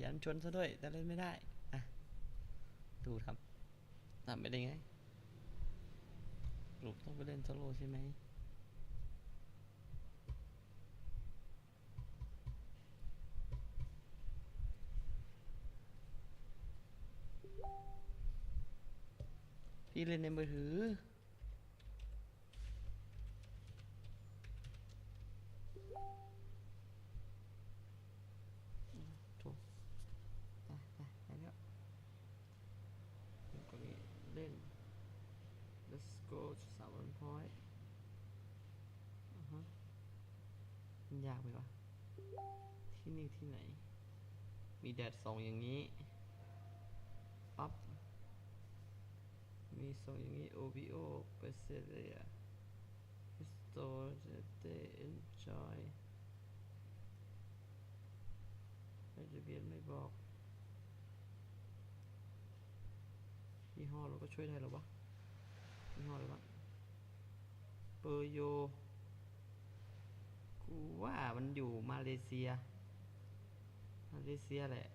ยันชนซะด้วยแต่เล่นไม่ได้อ่ะดูครับทำไม่ได้ไงลูกต้องไปเล่นโซโล่ใช่ไหมพี่เล่นในมือถือถูกไปแล้วก็เล่น let's go 3 point มันยากไหมวะที่นี่ที่ไหนมีแดดส่องอย่างนี้ปั๊บมีส่องอย่างนี้ OBO เปอร์เซ็นต์เลยอะ Store they enjoy ไม่ทะเบียนไม่บอกยี่ห้อเราก็ช่วยได้หรอวะยี่ห้ออะไรวะเปอร์โยกูว่ามันอยู่มาเลเซียแหละ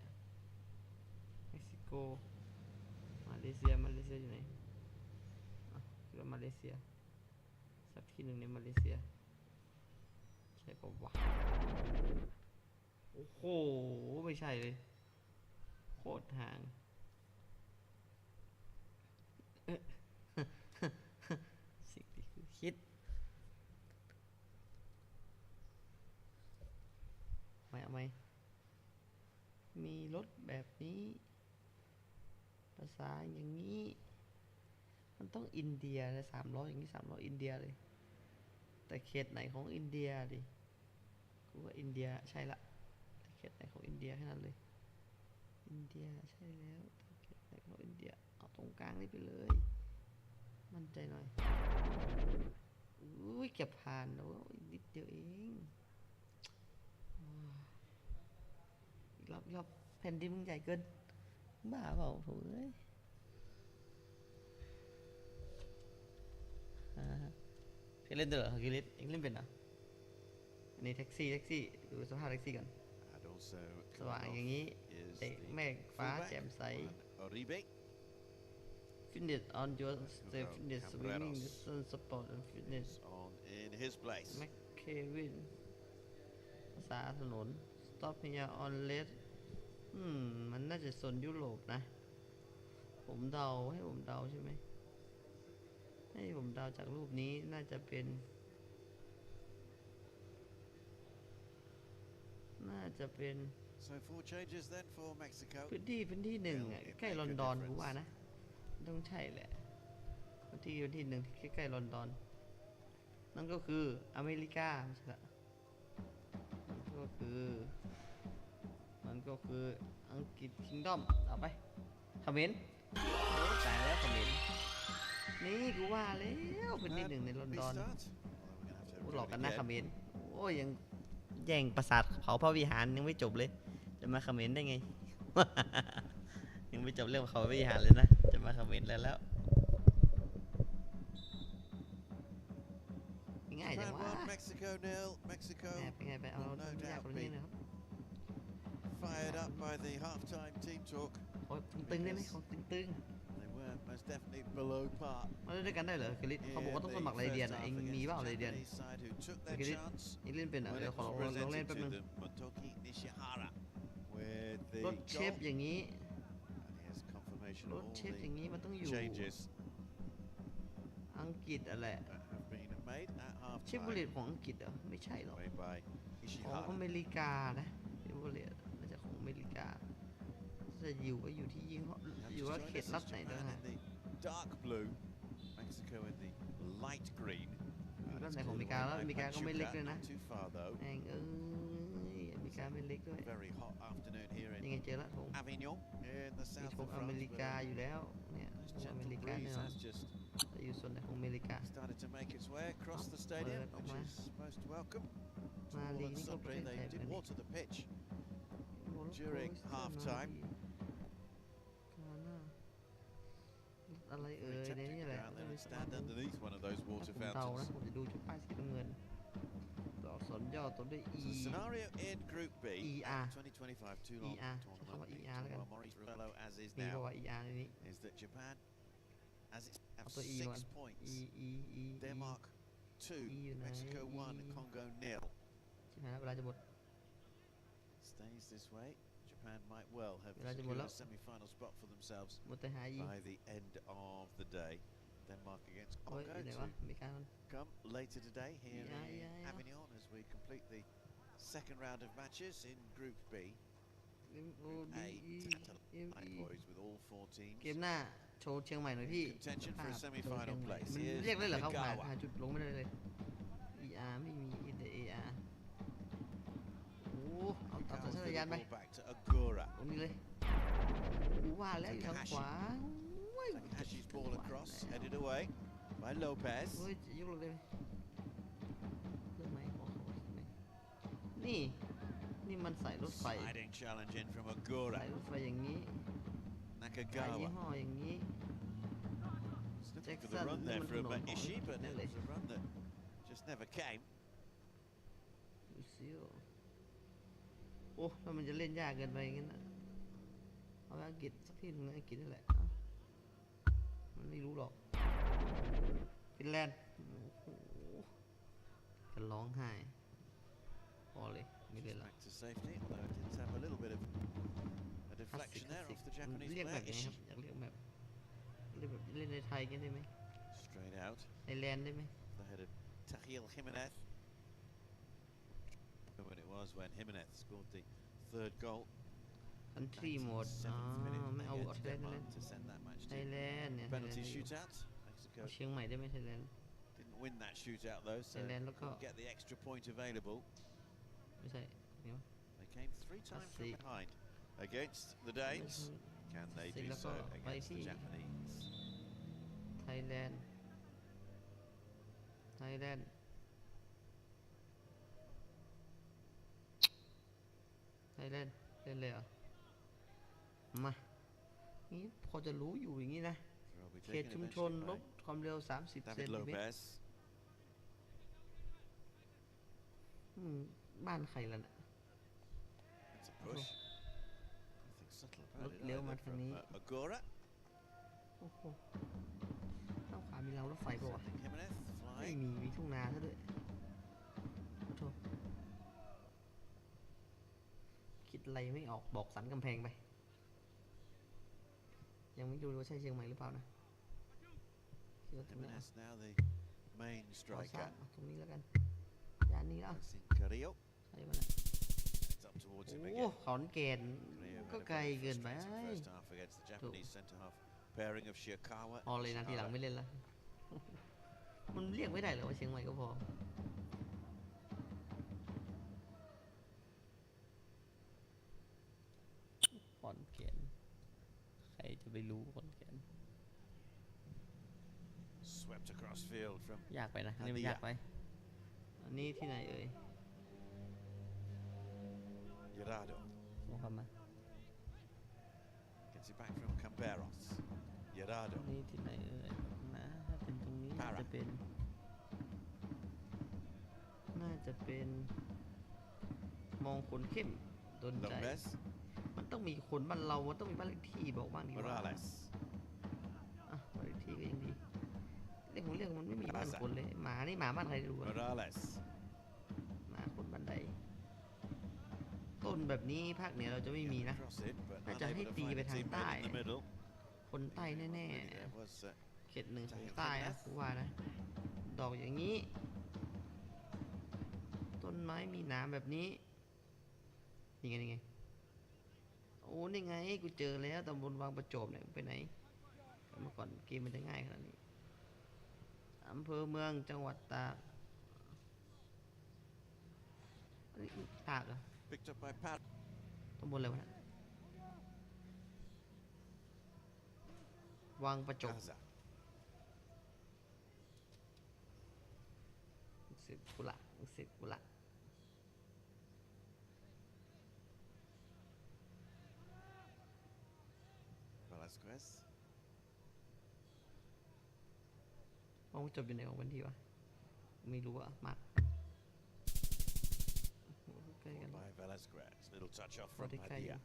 เม็กซิโกมาเลเซียอยู่ไหนคิดว่ามาเลเซียสักที่หนึ่งในมาเลเซียใช่ปะวะโอ้โหไม่ใช่เลยโคตรห่างสิ่งที่คือคิดเอาไหมมีรถแบบนี้ภาษาอย่างนี้มันต้องอินเดียเลย300อย่างนี้300อินเดียเลยแต่เขตไหนของอินเดียดิกูว่าอินเดียใช่ละเขตไหนของอินเดียแค่นั้นเลยอินเดียใช่แล้วเขตไหนของอินเดียเอาตรงกลางนี่ไปเลยมั่นใจหน่อยอุ้ยเก็บผ่านแล้วนิดเดียวเองรอบแผ่นดินมึงใหญ่เกินบ้าเปล่าผมเลยพี่เล่นด้วยเหรอคิริสเอ็งเล่นเป็นเหรออันนี้แท็กซี่ดูสภาพแท็กซี่ก่อนสว่างอย่างนี้เตะเมฆฟ้าแจ่มใสFitness on your step fitness swimming distance sport and fitness แม็กเควินภาษาถนน stop here on red มันน่าจะโซนยุโรปนะผมเดาให้ผมเดาใช่ไหมให้ผมเดาจากรูปนี้น่าจะเป็นพื้นที่หนึ่งใกล้ลอนดอนกูว่านะต้องใช่แหละพื้นที่หนึ่งที่ใกล้ลอนดอนนั่นก็คืออเมริกาไม่ใช่ละมันก็คืออังกฤษคิงดอมเอาไปเขมรตายแล้วเขมรนี่กูว่าแล้วพื้นที่หนึ่งในลอนดอนกูหลอกกันนะเขมรโอ้ยยังแย่งปราสาทเผาพระวิหารยังไม่จบเลยจะมาเขมรได้ไง ยังไม่จบเรื่องเขาพระวิหารเลยนะจะมาเขมรแล้วง่ายจังวะเป็นไงไปเอาไม่ยากคนนี้นะครับโอ้ยตึงได้ไหมของตึงมาเล่นด้วยกันได้เหรอคริสเขาบอกว่าต้องสมัครไรเดียนเองมีเปล่าไรเดียนคริสนี่เล่นเป็นเดี๋ยวขอลองเล่นแป๊บนึงรถเชฟอย่างนี้มันต้องอยู่อังกฤษอะไรเชฟโรเลตของอังกฤษเหรอไม่ใช่หรอกของอเมริกานะเชฟโรเลตน่าจะของอเมริกาจะอยู่ที่ยี่ห้ออยู่ว่าเขตรัฐไหนด้วยฮะรัฐไหนของอเมริกาแล้วอเมริกาก็ไม่เล็กเลยนะแองอเมริกาไม่เล็กด้วยยังไงเจอละผมมีชมอเมริกาอยู่แล้วเนี่ยอเมริกาเนี่ยจะอยู่ส่วนไหนของอเมริกาเปิดออกมาลีนี่ก็ประเทศไทยเหมือนอะไรในนี่แหละผมเดานะผมจะดูชุดป้ายสีน้ำเงิน ษรย่อตัวด้วย E Scenario in Group B. ER 2025 two-long ER tournament. ER แล้วกัน Maurice as is มี now. บอกว่า ER ในนี้ Is that Japan, as it's have เอาตัว E ก่อน 6 points. E Denmark 2, E อยู่ไหน Mexico 1, E Congo 0. ใช่ไหมเวลาจะหมด Stays this way. Japan might well have เวลาจะหมด secured แล้ว a semi-final spot for themselves หมดแต่หา E by the end of the day. Denmark against โอ้ย Congo อยู่ไหนวะ to มีการ come later today here Yeah. in Avignon as we complete the second round of matches in Group B. Group A, tonight, boys, with all 4 teams. เกมหน้าโชว์เชียงใหม่หน่อยพี่ Contention for a โชว์ semi-final เชียงใหม่ place. มัน Here's เรียกได้เหรอครับ Nagawa. หาจุดลงไม่ได้เลย ER ไม่มีแต่ AR โอ้เอาตัดสัญ Nagawa's ญาณ the ไป ball back to Agura. ตรงนี้เลยกูว่าแล้วอยู่ทางขวาโอ้ย Takahashi's ball across, headed away by Lopez. เฮ้ยจะยกเลยเรื่องไหมขอใช่ไหมนี่มันใส่รถไฟ Sliding challenge in from ใส่ Agura. รถไฟอย่างนี้ใส่ยี่ Nakagawa. ห้ออย่างนี้ Looking for the run there from Ishii, but it was a run that just never came. ดูซิโอ้ถ้ามันจะเล่นยากเกินไปงั้นนะเอาอังกฤษสักทีนึงนะอังกฤษนั่นแหละมันไม่รู้หรอกฟินแลนด์โอ้โหจะร้องไห้พอเลยไม่เล่นละ Back to safety, although it did have a little bit of a deflection there off the Japanese เรียกแบบ player. ไหนครับ Ishii อยากเรียกแบบเล่นในไทยกันได้ไหม straight out. ไทยแลนด์ได้ไหม The head of Tahil Jimenez. When it was when Jimenez scored the third goal. คันทรีโหมดอ๋อ 7th minute ไม่เอา against ไทยแลน Denmark ด์ to send that match ไทย to แลนด์เนี่ย penalty shootout. Mexico เชียงใหม่ได้ไหมไทยแลนด์ didn't win that shootout though, so Thailand look couldn't up. get the extra point available. ไม่ใช่นี่วะ They came 3 times from behind against the Danes. Can they do so against the Japanese? ไทยแลนด์ไทยแลนด์ไทยแลนด์เล่นเลยเหรอมานี่พอจะรู้อยู่อย่างนี้นะ They'll be เขต taken ชุมชน eventually ล by บความเร็ว30 เซน David ติเมตร Lopez. บ้านใครล่ะน่ะ It's a push. Nothing subtle about it. รถเลี้ยวมา either ทาง from นี้ Agora. โอ้โหข้างขวามีรางรถไฟป่าวะ Sending Jimenez ไม่ flying. มีทุ่งนาซะด้วยขอโทษคิดอะไรไม่ออกบอกสันกำแพงไป ยังไม่ดูว่าใช่เชียงใหม่หรือเปล่านะคิดว่าตรงนี้ Jimenez now the main ขอสร้า striker. งตรงนี้แล้วกันยานนี้แล้ว It's in Carrillo. ใช่ปะเนี่ย It's up towards him โอ้ again. ขอนแก่น Carrillo ก็ had a ไกล very เกินไป frustrating first half against the Japanese centre-half pairing of Shirakawa พอ and เลยนะทีหลัง Ishihara. ไม่เล่นละ มันเรียกไม่ได้เหรอว่าเชียงใหม่ก็พอขอนแก่นใครจะไปรู้ขอนแก่น Swept across field from ยากไปนะอันนี้มันยากไป อันนี้ที่ไหนเอ่ย Gerardo. ลองคำมา Gets it back from Camperos. อั Gerardo. นนี้ที่ไหนเอ่ยนะถ้าเป็นตรงนี้น่าจะเป็นมองคนเข้มโดนใจ Lopez. มันต้องมีคนบ้านเรามันต้องมีบ้านเลขที่บอกบ้างดีกว่า Morales. อ่ะบ้านเลขที่ก็ยังดีเรื่องของเรื่องมันไม่มีบ้านคนเลยหมานี่หมาบ้านใครดูอะ Morales. หมาคนบ้านใดต้นแบบนี้ภาคเหนือเราจะไม่มีนะ Cross it, but น่าจะให้ unable to ตี find ไป a ทาง teammate ใต้ in the middle. คนใต้แน่ Really, there was ๆเขตหนึ่งของใต้นะผมว่านะดอกอย่างนี้ ต้นไม้มีหนามแบบนี้นี่ไงโอ้นี่ไงกูเจอแล้วตำบลวังประโจมเนี่ยไปไหนเมื่อก่อนเกมมันจะง่ายขนาดนี้อำเภอเมืองจังหวัดตากอันนี้ตากเหรอ picked up by Pat. ตำบลอะไรวะเนี่ยวังประจบ Gaza. สิบกุละ Velasquez. วังประจบอยู่ไหนของวันที่วะไม่รู้อะมาก ใกล้กัน By Velasquez. Little touch off พอ from ได้ใกล้อยู่ Padilla.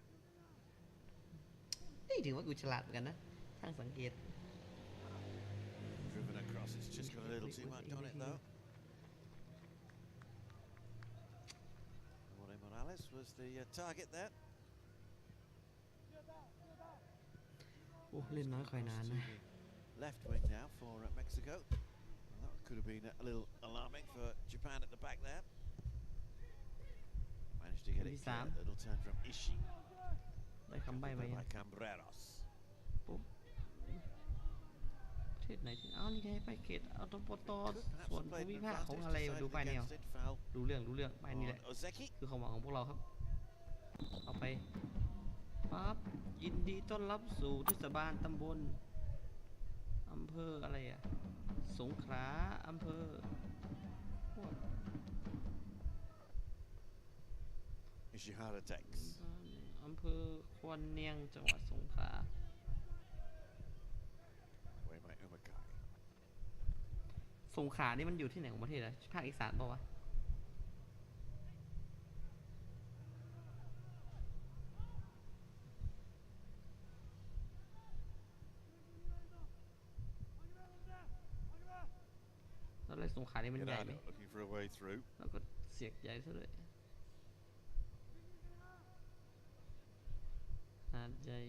นี่ถือว่ากูฉลาดเหมือนกันนะช่างสังเกต Driven across. It's just got a little too much on it though. Morales was the target there. โอ้เล่นน้อยคอยนานนะ Left wing now for Mexico. Well, that could have been a little alarming for Japan at the back there. Managed to get it clear. Little turn from Ishii. ได้คำใบ้ไหม By Cambreros. ปุ๊บประเทศไหนที่อ้าวนี่ไงไปเขตอัตโปโตส่วนภูมิภาคของอะไรดูไปเนี่ยดูเรื่องไปนี่แหละคือความหวังของพวกเราครับเอาไปปั๊บยินดีต้อนรับสู่เทศบาลตำบลอำเภออะไรอะสงขลาอำเภอIshihara takes. อำเภอควนเนียงจังหวัดสงขลา Away by Umakai. สงขลานี่มันอยู่ที่ไหนของประเทศอะภาคอีสานป่าวะแล้วอะไรสงขลานี่มันใหญ่ไหม Looking for a way through. แล้วก็เสียกใหญ่ซะด้วยหาดใหญ่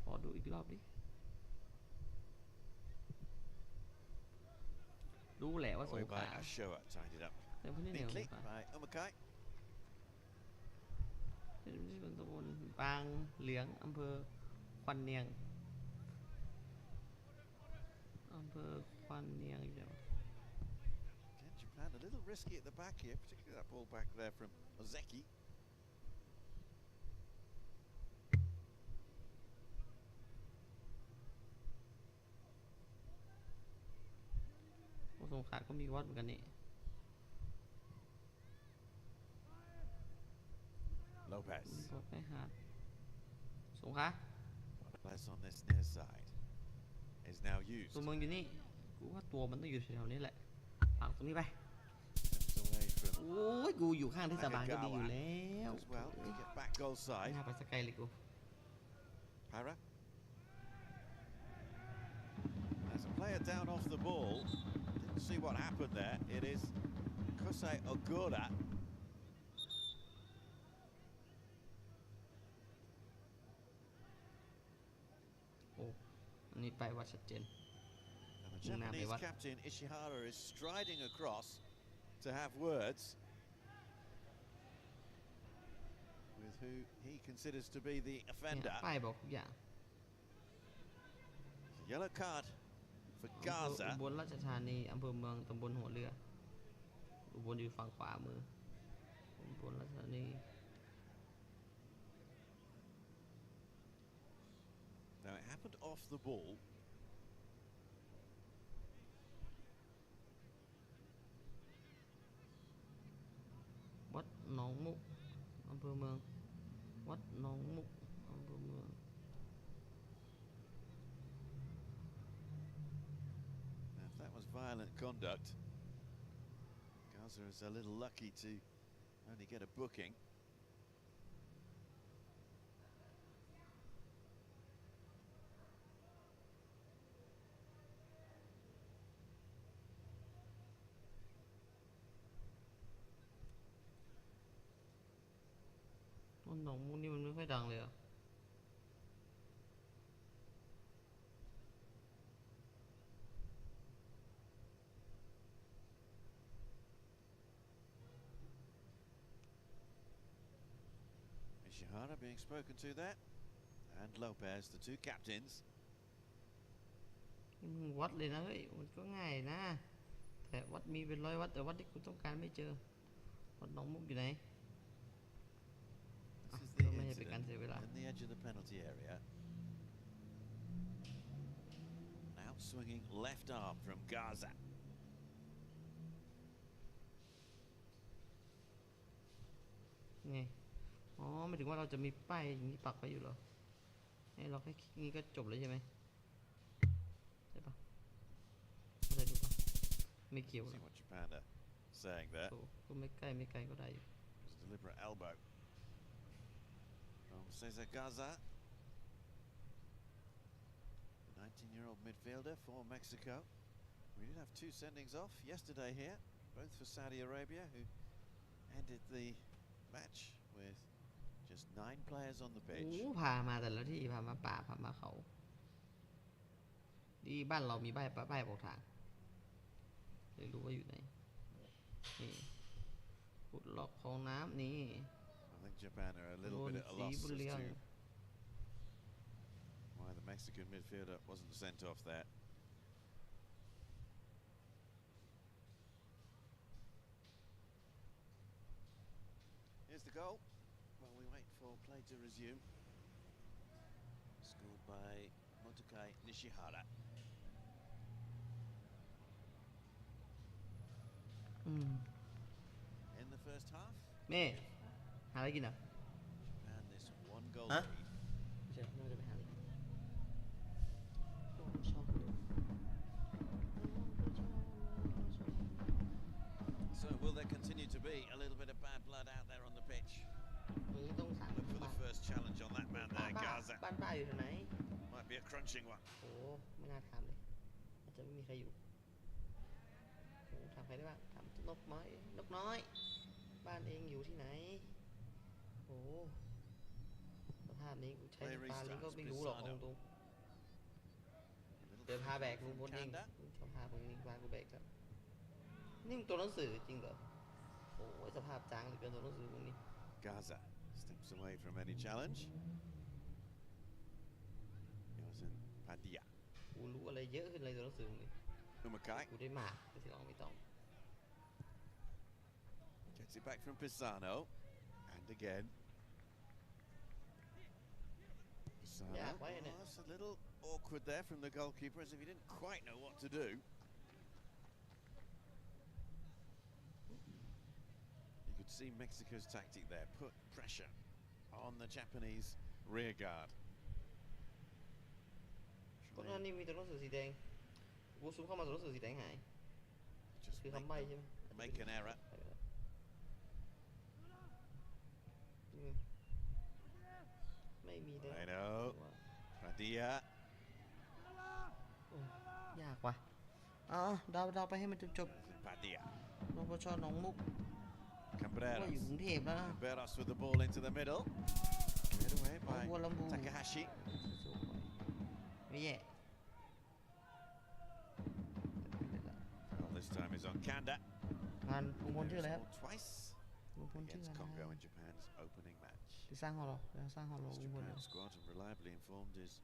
ขอดูอีกรอบดิรู้แหละว่าสง Away ข by ลา Ashoa. Tied it up แต่พื้นที่ไหนของส neatly งขลา by Umakai. เป็นตำบลบางเหลืองอำเภอควันเนียงอำเภอควันเนียงอยู่ Again, Japan a little risky at the back here, particularly that ball back there from Ozeki. สงขลาก็มีวัดเหมือนกันนี่ Lopez. บอกไปหาดสงขลา Less on this near side is now used. ตัวเมืองอยู่นี่กูว่าตัวมันต้องอยู่แถวๆนี้แหละฝากตรงนี้ไป Steps away from โอ้ยกูอยู่ข้างเทศบาลก็ดีอยู่แล้ว as well to get back goal ไม่ side. น่าไปสกายเลยกู Para. There's a player down off the ball. Didn't see what happened there. It is Kosei Ogura. โอ้อันนี้ไปวัดชัดเจน And the Japanese captain Ishihara is striding across to have words with who he considers to be the เนี่ย offender. ป้ายบอกทุกอย่าง Yellow card for อุ Gaza. บลราชธานีอำเภอเมืองตำบลหัวเรืออุบลอยู่ฝั่งขวามืออุบลราชธานี Now it happened off the ball. วัดหนองมุกอำเภอเมืองวัดหนองมุกอำเภอเมือง Now if that was violent conduct, Gaza is a little lucky to only get a booking. วัดหนองมุกนี่มันไม่ค่อยดังเลยอ่ะ Ishihara being spoken to there, and Lopez, the two captains. วัดเลยนะเฮ้ยมันก็ง่ายนะแต่วัดมีเป็นร้อยวัดแต่วัดที่กูต้องการไม่เจอวัดหนองมุกอยู่ไหน This is the ไม่ใช่เป็นการ incident เสียเวลา in the edge of the penalty area. Now swinging left arm from Gaza. ไง อ๋อไม่ถึงว่าเราจะมีป้ายอย่างนี้ปักไว้อยู่เหรอให้เราแค่คลิกนี้ก็จบเลยใช่ไหมใช่ปะไม่ได้ดูปะไม่เกี่ยวหร See อก what Japan are saying there. โอ้ก็ไม่ใกล้ก็ได้อยู่ It was a deliberate elbow from Cesar Garza, the 19-year-old midfielder for Mexico. We did have 2 sendings off yesterday here, both for Saudi Arabia, who ended the match with just 9 players on the โอ้ pitch. พามาแต่ละที่พามาป่าพามาเขาที่บ้านเรามีป้ายบอกทางเลยรู้ว่าอยู่ไหนนี่ขุดหลอกของน้ำนี่ I think Japan are a little bit at a สี loss บุ as เรียง to why the Mexican midfielder wasn't sent off there. Here's the goal. While we wait for play to resume. Scored by Motokai Nishihara. อืม In the first half, แม่หาอะไรกินอ่ะ Japan this 1-goal Huh? lead. ไม่ใช่น่าจะไปหาอะไรกินชอบ So will there continue to be a little bit of bad blood out there on the pitch? มึงต้องถาม Look for the first challenge on that man บ้าน there, ป้า Gaza. บ้านป้าอยู่ที่ไหน Might be a crunching one. โอ้ไม่น่าถามเลยอาจจะไม่มีใครอยู่โอ้ถามใครได้บ้างถามนกน้อยบ้านเองอยู่ที่ไหนโอ้สภาพนี้กูใช้ตาลิงก็ไม่รู้หรอกเอาตรง A little เดินพาแบก from ลุงพลเอง Kanda. ชอบพามึงนี่พากูแบกครับนี่มึงตัวหนังสือจริงเหรอโอ้ยสภาพจางเหลือเกินตัวหนังสือมึงนี่ Gaza steps away from any challenge. Yosin Padilla. กูรู้อะไรเยอะขึ้นเลยตัวหนังสือมึงนี่ Umakai กูได้มากแต่ที่ลองไม่ต้อง gets it back from Pisano. And again. Pisano. Yeah, why isn't it? Oh, it's a little awkward there from the goalkeeper as if he didn't quite know what to do. You could see Mexico's tactic there. Put pressure on the Japanese rear guard. ก็นั่นนี่มีตัวหนังสือสีแดงกูซูมเข้ามาตัวหนังสือสีแดงหาย Just คือ make คำใบ้ใช่ไหม make an error. ไม่มีเลย I know. Padilla. ยากว่ะอ๋อเดาไปให้มันจบ Padilla. ๆนปชหนองมุกว่าอยู่ Cambreros. กรุงเทพแล้วนะ Cambreros with the ball into the middle. Cleared away หนอง by บัวลำพู Takahashi. ไม่แย่ Well, this time is on Kanda. งานลุงพลชื่ออะไรครับ Scored twice ลุงพลชื่อ against อะไร Congo in Japan's opening match. ไปสร้างหอหรอไปสร้างหอหรอ This ลุงพล Japan squad, I'm reliably informed, is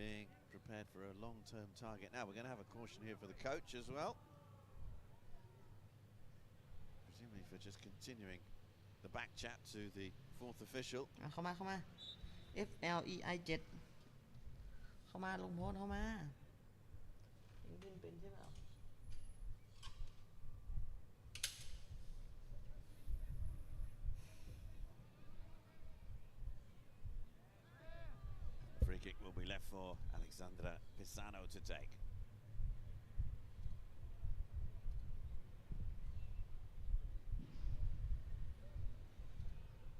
being prepared for a long-term target. Now we're going to have a caution here for the coach as well. Presumably for just continuing the back chat to the fourth official. เข้ามาFLEI7 เข้ามาลุงพลเข้ามาเองเป็นใช่ไหม Free kick will be left for Alexandra Pisano to take.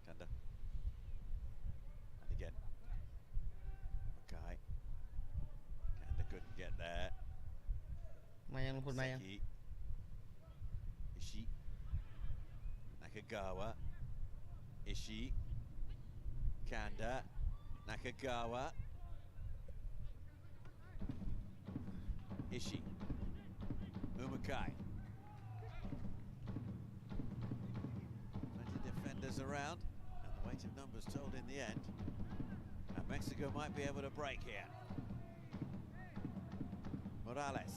Kanda. And again. Makai. Kanda couldn't get there. มายังลุงพลมายัง Seki. Ishii. Nakagawa. Ishii. Kanda. Nakagawa. Ishii. Umakai. Plenty of defenders around, and the weight of numbers told in the end. And Mexico might be able to break here. Morales.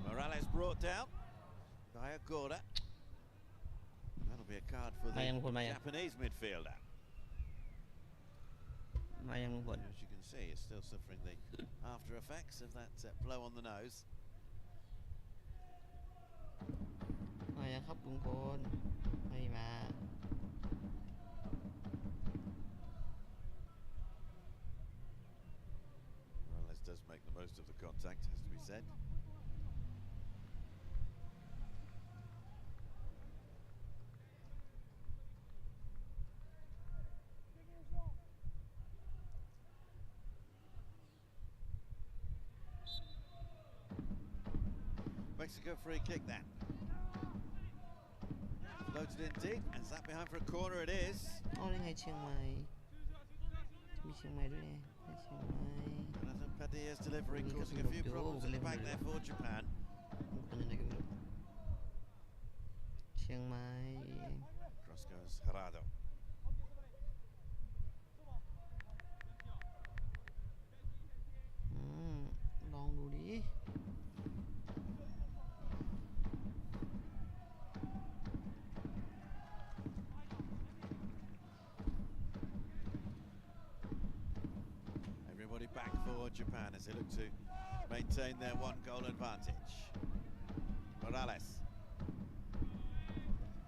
Morales brought down by Agora. That'll be a card for the Japanese midfielder. มายังลุงพล As you can see, he's still suffering the after effects of that blow on the nose. มา มายังครับลุงพลไม่มา Morales does make the most of the contact, has to be said. Mexico free kick then. Floated in deep, and is that behind for a corner? It is. อ๋อนี่ไงเชียงใหม่มีเชียงใหม่ด้วยไงไปเชียงใหม่ Jonathan Padilla's delivery causing a few problems at the back there for Japan. คนยังไงก็ไม่รู้เชียงใหม่ Cross goes Gerardo. ลองดูดิ Everybody back for Japan as they look to maintain their one-goal advantage. Morales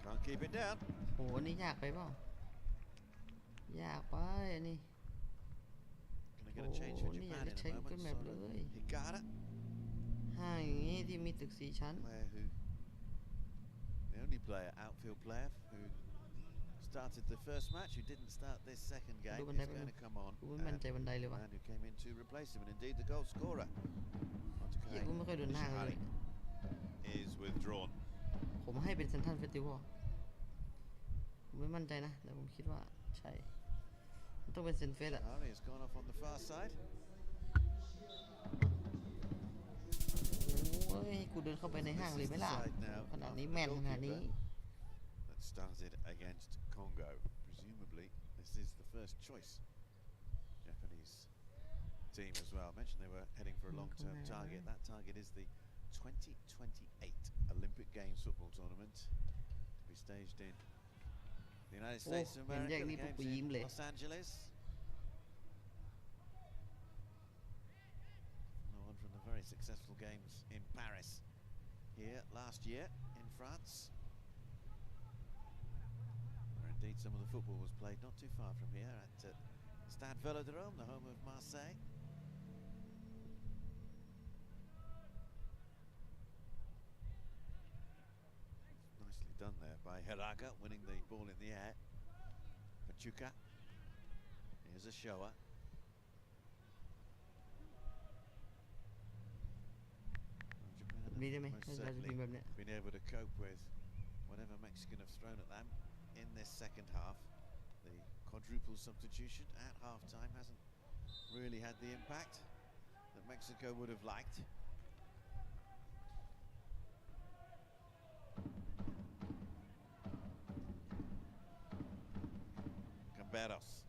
can't keep it down. โหนี่ยากไปเปล่า ยากไปอันนี้ Gonna get a change for Oh, Japanนี่อยากจะ in ใช้ a Google moment. Map เลย Higata, ห้างอย่างงี้ที่มีตึก4 ชั้น player who, the only player, outfield player who started the first match, who didn't start this second game, Google is Map going to come on. กูไม่มั่นใจบันไดเลยว่ะ Man who came in to replace him, and indeed the goal scorer. เหี้ยกูไม่ค่อยเดินห้างเลย Is withdrawn. ผมให้เป็นเซนทรัลเฟสติวัลผมไม่มั่นใจนะแต่ผมคิดว่าใช่มันต้องเป็นเซนเฟสอะ Harvey has gone off on the far side. โอ้ยกูเดินเข้าไปในห้างเลยไหมล่ะขนาดนี้แม่นขนาดนี้ That started against Congo. Presumably, this is the first choice Japanese team as well. I mentioned they were heading for a long-term target. That target is the 2028 Olympic Games football tournament to be staged in the United States of America. The games in Los Angeles. On from the very successful games in Paris here last year in France. Indeed, some of the football was played not too far from here at Stade Velodrome, the home of Marseille. Nicely done there by Heraga, winning the ball in the air. Pachuca, here's a shower. Japan have most certainly been able to cope with whatever Mexican have thrown at them in this second half. The quadruple substitution at half-time hasn't really had the impact that Mexico would have liked. Camberos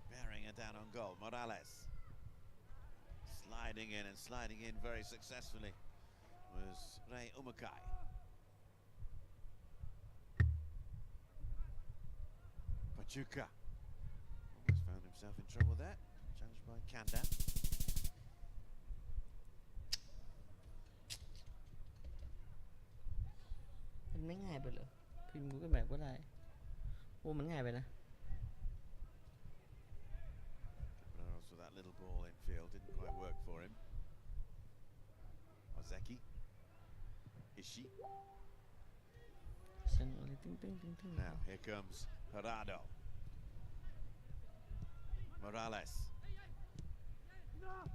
bearing it down on goal. Morales sliding in very successfully was Ray Umakai. Pachuca almost found himself in trouble there, challenged by Kanda. มันไม่ง่ายไปเหรอพิมพ์ Google Map ก็ได้โอ้มันง่ายไปนะ Camberos with that little ball in field didn't quite work for him. Ozeki, Ishii. เสียงอะไรตึ้ง Now here comes Gerardo. Morales.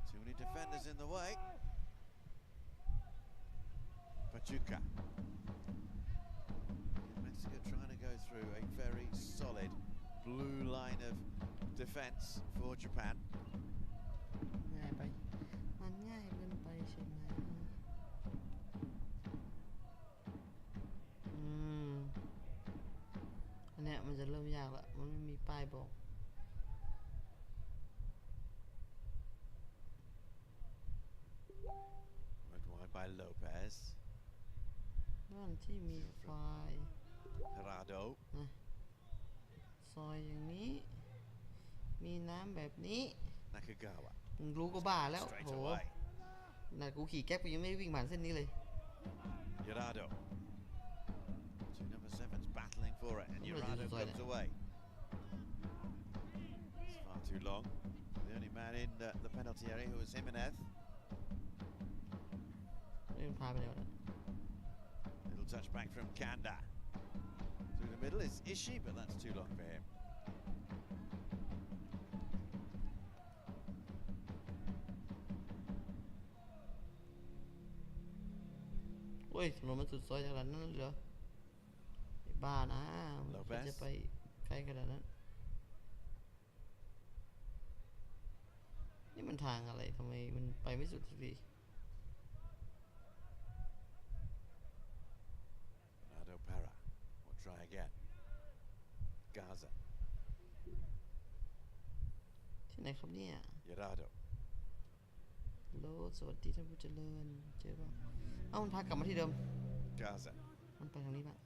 Too many defenders in the way. Pachuca. Mexico trying to go through a very solid blue line of defense for Japan. ง่ายไปมันง่ายเกินไปใช่ไหมอันเนี้ยมันจะเริ่มยากละมันไม่มีป้ายบอก Worked wide by Lopez. บ้านที่มีไฟ Gerardo. ซอยอย่างนี้มีน้ำแบบนี้ Nakagawa. มึงรู้ก็บ้าแล้ว Straight โห away. น่ะกูขี่แก๊ปกูยังไม่ได้วิ่งผ่านเส้นนี้เลย Gerardo. battling for it, and Urado comes away. It's far too long. The only man in the penalty area who was Jimenez. เล่นพาไปแล้วนะ Little touch back from Kanda. Through the middle is Ishii, but that's too long for him. โอ้ยถนนมันสุดซอยขนาดนั้นเหรอไอ้บ้านะมันจะไปไกลขนาดนั้นนี่มันทางอะไรทำไมมันไปไม่สุดสักที Ronaldo Para will try again. Gaza. ที่ไหนครับเนี่ย Urado. โลสวัสดีท่านผู้เจริญเจอป่ะเอ้ามันพากลับมาที่เดิม Gaza. มันไปทางนี้ป่ะ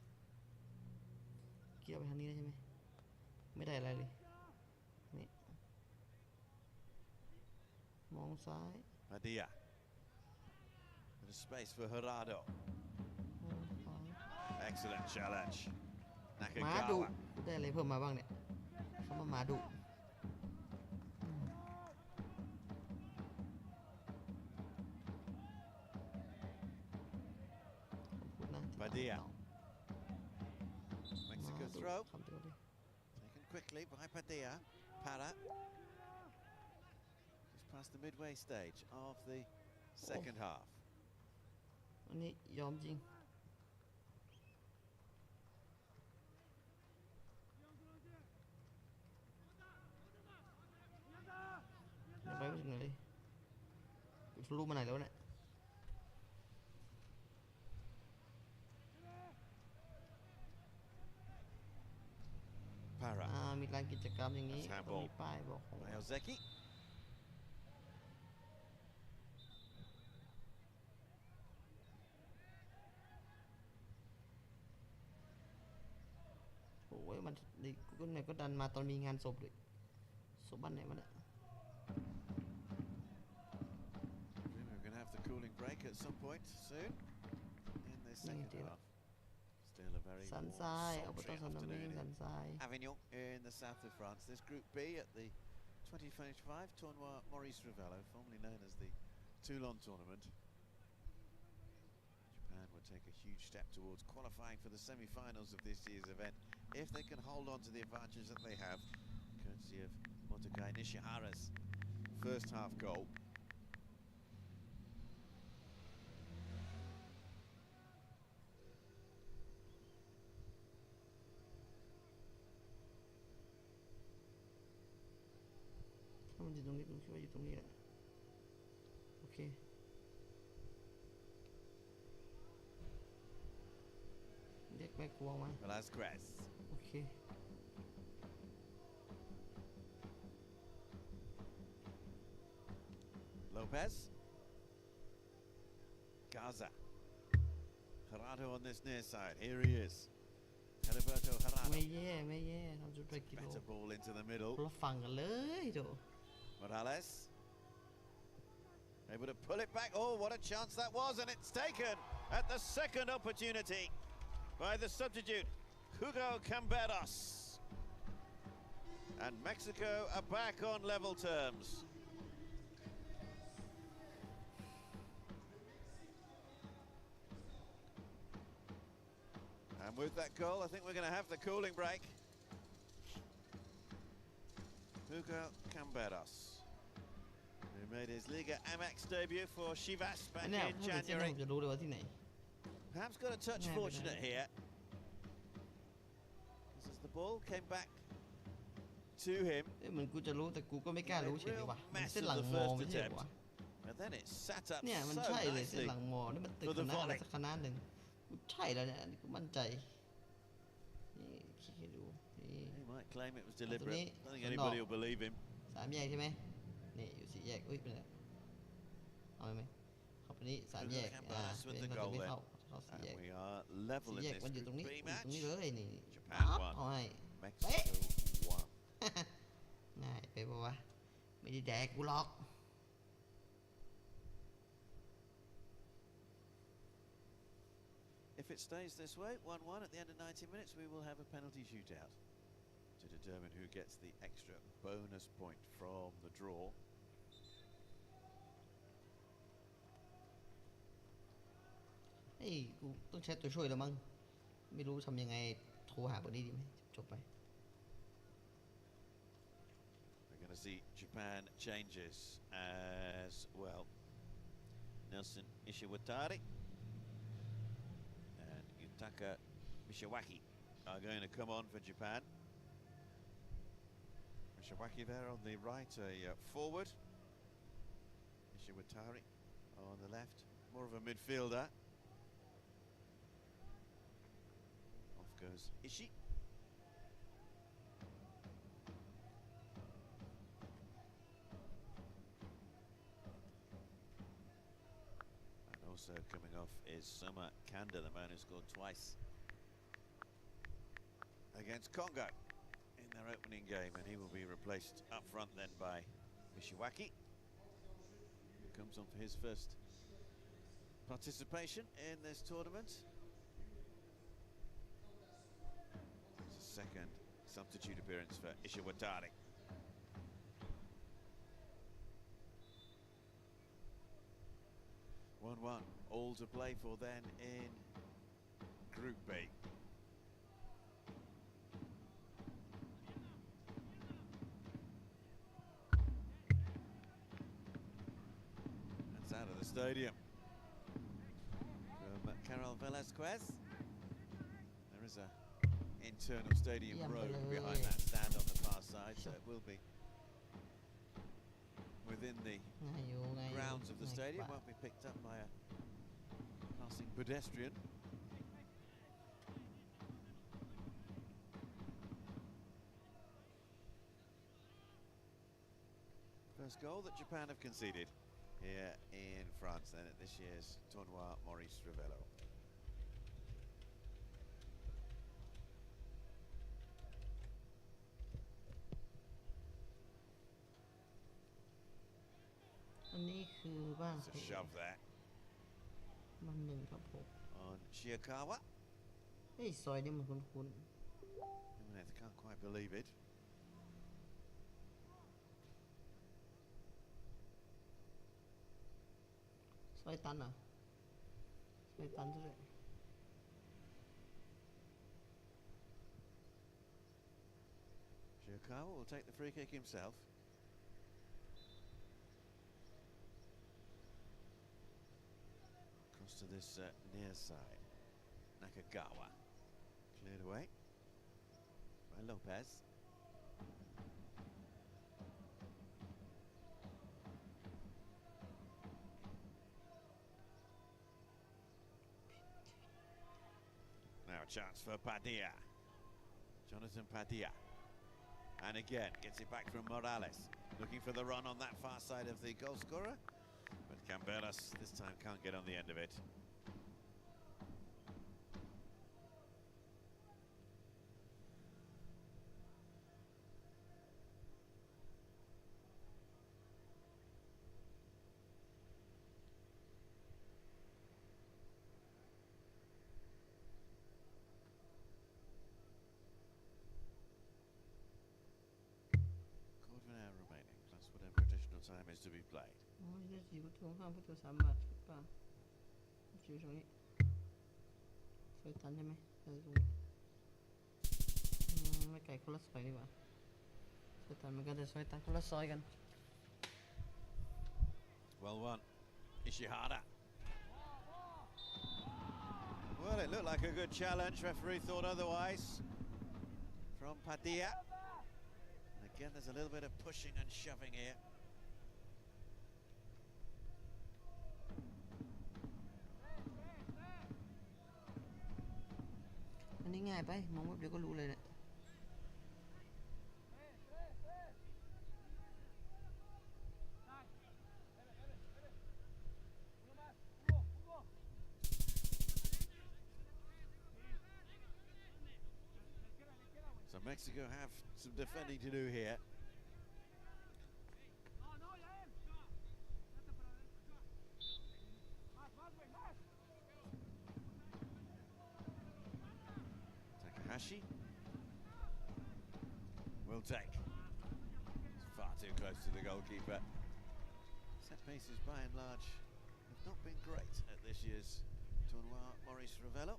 เกี่ยวไปทางนี้ได้ใช่ไหมไม่ได้อะไรเลยนี่มองซ้าย Padilla. Bit of space for Gerardo. มองขวา Excellent challenge. หมาดุ Nakagawa. ได้อะไรเพิ่มมาบ้างเนี่ยคำว่าหมาดุพูดนะ Padilla. Mexico throw. คำเดียวเลย Taken quickly by Padilla. Para. Just past the midway stage of the second half. อันนี้ยอมจริงเดี๋ยวไปไม่ถึงไหนเลยทะลุมาไหนแล้วเนี่ย Para. มีร้านกิจกรรมอย่างนี้ That's ต้อง handball. มีป้ายบอกของ Mayozeki. โอ้ยมันดีกูเนี่ยก็ดันมาตอนมีงานศพด้วยศพบ้านไหนวะเนี่ย We're going to have the cooling break at some point soon in the second half. Still a very สัน warm, ทรายเอาไปต้ sultry องสนามบิน afternoon สัน in ทราย Avignon in the south of France. There's Group B at the 2025 Tournoi Maurice Ravello, formerly known as the Toulon Tournament. Japan would take a huge step towards qualifying for the semi-finals of this year's event if they can hold on to the advantage that they have, courtesy of Motokai Nishihara's first half goal.ถ้ามันอยู่ตรงนี้กูคิดว่าอยู่ตรงนี้แหละโอเคเรียกแม่ครัวมา Velázquez. โอเค Lopez. Gaza. Gerardo on this near side. Here he is. Heriberto ไม่ Gerardo. แย่ไม่แย่ทำจุดไปกิโล Better ball into the คน middle. ละฝั่งกันเลยโด Morales. Able to pull it back. Oh, what a chance that was. And it's taken at the second opportunity by the substitute, Hugo Camberos. And Mexico are back on level terms. And with that goal, I think we're going to have the cooling break. Hugo Camberos, who made his Liga MX debut for Chivas อั back นเนี้ย in ถ้าเป็นเส้นเนี่ย January. ผมจะรู้เลยว่าที่ไหน Perhaps got a touch Yeah, fortunate but, here. As the ball came back to him, เอ้ยเหมือนกูจะรู้แต่กูก็ไม่กล้ารู้เฉยๆว่ะมัน Mess เส้น of หลัง the มอ first ไม่ใช่เหรอ attempt. วะ And then it sat up เนี่ยมัน so ใช่เลยเส้น nicely. หลังมอนี่มันตึก for ค the ณะอะไร volley. สักคณะหนึ่งกูใช่แล้วเนี่ยอันนี้กูมั่นใจนี่คลิกให้ดูนี่ He might claim it was deliberate. Anthony, I don't think and anybody not. will believe him. สามแยกใช่ไหมนี่อยู่สี่แยกอุ้ยเป็นไรเอาไหมเข้าไปนี่สามแยก Look at Camberos with เป็น the เราจะ goal ไม่ then. เข้าสี่แย And ก we are level สี่ in แยก this มันอยู่ตรง Group นี้ B อยู่ตรง match. นี้เลยนี่ Japan ปั๊บ won. เอาให้ Mexico won. ง่ายไปปะวะไม่ได้แดกกูหรอก If If it stays this way, 1-1 at the end of 90 minutes, we will have a penalty shootout to determine who gets the extra bonus point from the draw. เฮ้ยกูต้องใช้ตัวช่วยแล้วมั้งไม่รู้ทำยังไงโทรหาเบอร์นี้ดีไหมจบไป We're going to see Japan changes as well. Nelson Ishiwatari and Yutaka Mishawaki are going to come on for Japan. Mishawaki there on the right, a forward. Ishiwatari on the left, more of a midfielder. Off goes Ishi. Also coming off is Suma Kanda, the man who scored twice against Congo in their opening game, and he will be replaced up front then by Mishiwaki, who comes on for his first participation in this tournament. It's a second substitute appearance for Ishiwatari. All to play for then in Group B. That's out of the stadium. From Carol Velasquez. There is a internal stadium road behind that stand on the far side, so it will be within the grounds of the stadium, won't be picked up by a passing pedestrian. First goal that Japan have conceded here in France then at this year's Tournoi Maurice Ravello. It's a shove there. มัน1-6 On Shiakawa. เฮ้ยซอยนี้มันคุ้น Jimenez can't quite believe it. ซอยตันเหรอซอยตันซะด้วย Shiakawa will take the free kick himself. To this near side, Nakagawa cleared away by Lopez. Now a chance for Padilla, Jonathan Padilla, and again gets it back from Morales, looking for the run on that far side of the goal scorer. But Camberas this time can't get on the end of it. Quarter of an hour remaining, plus whatever additional time is to be played. อ๋อนี่จะ4 ประตูข้างประตู3 บาทหรือเปล่าอยู่ตรงนี้ซอยตันใช่ไหมตรงนี้ไม่ไกลคนละซอยดีกว่าซอยตันเหมือนกันแต่ซอยตันคนละซอยกัน Well won, Ishihara. Well, it looked like a good challenge. Referee thought otherwise. From Padilla. And again, there's a little bit of pushing and shoving here. อันนี้ง่ายไปมองว่าเดี๋ยวก็รู้เลยเนี่ย So Mexico have some defending to do here. Takahashi will take. It's far too close to the goalkeeper. Set pieces by and large have not been great at this year's tournoi. Maurice Ravello.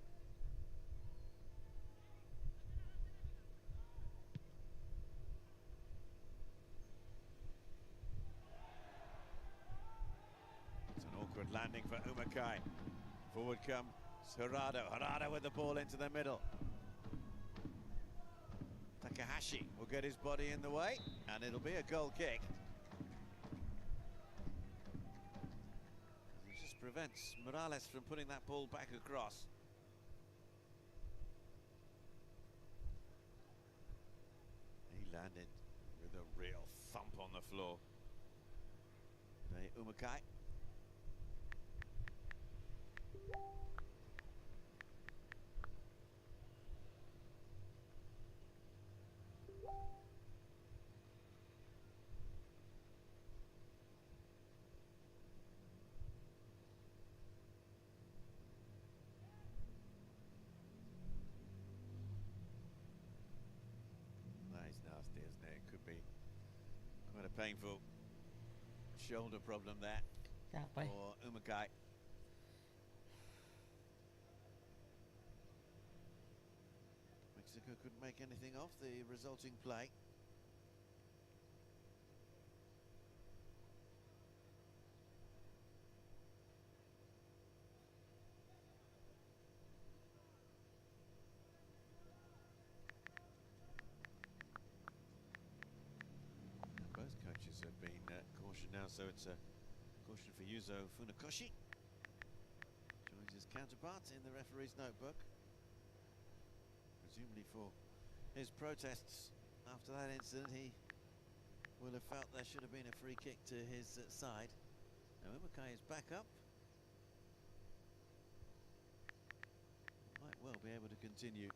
It's an awkward landing for Umakai. Forward comes Harada. Harada with the ball into the middle. Takahashi will get his body in the way, and it'll be a goal kick. It just prevents Morales from putting that ball back across. He landed with a real thump on the floor. Umakai. Nasty, isn't it? It could be quite a painful shoulder problem there ยากไป for Umakai. Mexico couldn't make anything of the resulting play. Both coaches have been cautioned now, so it's a caution for Yuzo Funakoshi. Joins his counterpart in the referee's notebook. Presumably for his protests after that incident, he will have felt there should have been a free kick to his side. Now Umakai is back up. Might well be able to continue.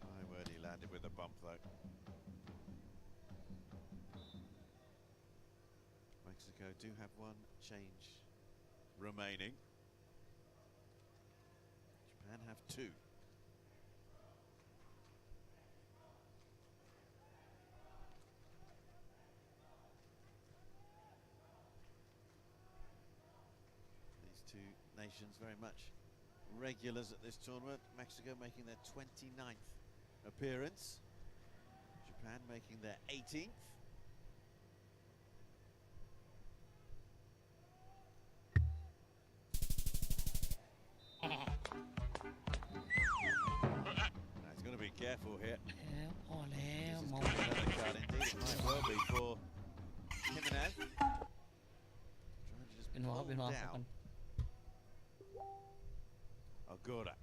My word, he landed with a bump though. Mexico do have one change remaining. Japan have two. These two nations very much regulars at this tournament. Mexico making their 29th appearance. Japan making their 18th. He's going to be careful here. แล้วพอแล้ว This is มอง going to be another card indeed. It might well be for Jimenez. Trying to just เป็นวอล pull เป็นวอล down Agora.